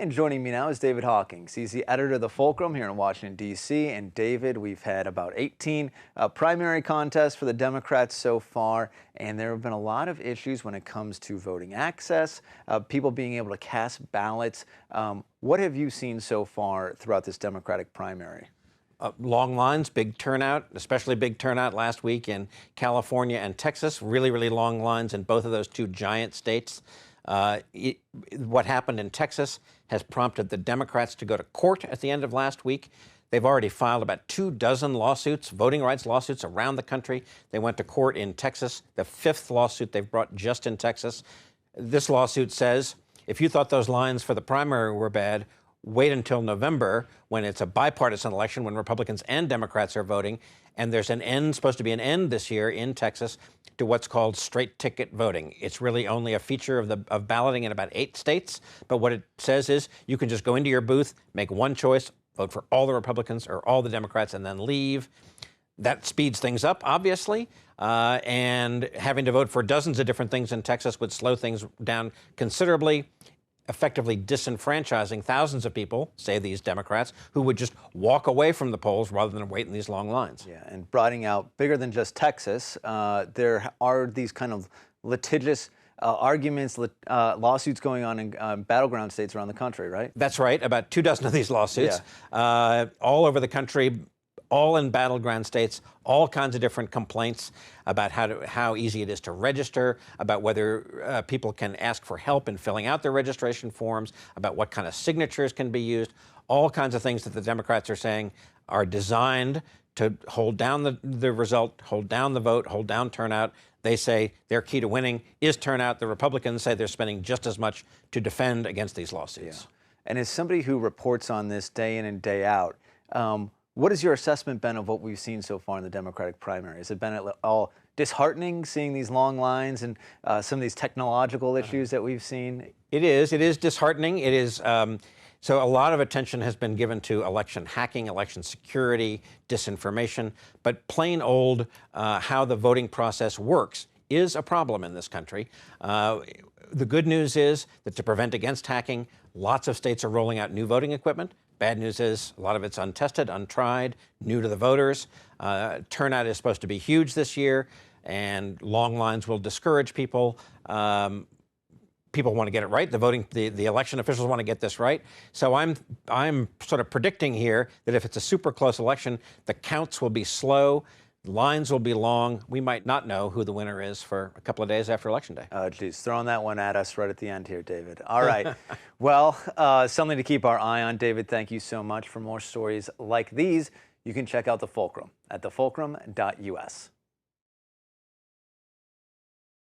And joining me now is David Hawkins. He's the editor of the Fulcrum here in Washington, D.C. And David, we've had about 18 primary contests for the Democrats so far, and there have been a lot of issues when it comes to voting access, people being able to cast ballots. What have you seen so far throughout this Democratic primary? Long lines, big turnout, especially big turnout last week in California and Texas. Really, really long lines in both of those two giant states. What happened in Texas has prompted the Democrats to go to court at the end of last week. They've already filed about 24 lawsuits, voting rights lawsuits around the country. They went to court in Texas, the 5th lawsuit they've brought just in Texas. This lawsuit says, if you thought those lines for the primary were bad, wait until November when it's a bipartisan election, when Republicans and Democrats are voting, and there's supposed to be an end this year in Texas to what's called straight ticket voting. It's really only a feature of balloting in about 8 states, but what it says is you can just go into your booth, make one choice, vote for all the Republicans or all the Democrats, and then leave. That speeds things up, obviously, and having to vote for dozens of different things in Texas would slow things down considerably, effectively disenfranchising thousands of people, say these Democrats, who would just walk away from the polls rather than wait in these long lines. Yeah, and broadening out bigger than just Texas, there are these kind of litigious arguments, lawsuits going on in battleground states around the country, right? That's right, about 24 of these lawsuits, all over the country, all in battleground states, all kinds of different complaints about how easy it is to register, about whether people can ask for help in filling out their registration forms, about what kind of signatures can be used, all kinds of things that the Democrats are saying are designed to hold down the result, hold down the vote, hold down turnout. They say their key to winning is turnout. The Republicans say they're spending just as much to defend against these lawsuits. Yeah. And as somebody who reports on this day in and day out, what has your assessment been of what we've seen so far in the Democratic primary? Has it been at all disheartening seeing these long lines and some of these technological issues that we've seen? It is disheartening. It is. So a lot of attention has been given to election hacking, election security, disinformation, but plain old how the voting process works is a problem in this country. The good news is that to prevent against hacking, lots of states are rolling out new voting equipment. Bad news is a lot of it's untested, untried, new to the voters. Turnout is supposed to be huge this year, and long lines will discourage people. People want to get it right. The election officials want to get this right. So I'm sort of predicting here that if it's a super close election, the counts will be slow. Lines will be long. We might not know who the winner is for a couple of days after Election Day. Oh, geez, throwing that one at us right at the end here, David. All right. Well, something to keep our eye on. David, thank you so much. For more stories like these, you can check out The Fulcrum at thefulcrum.us.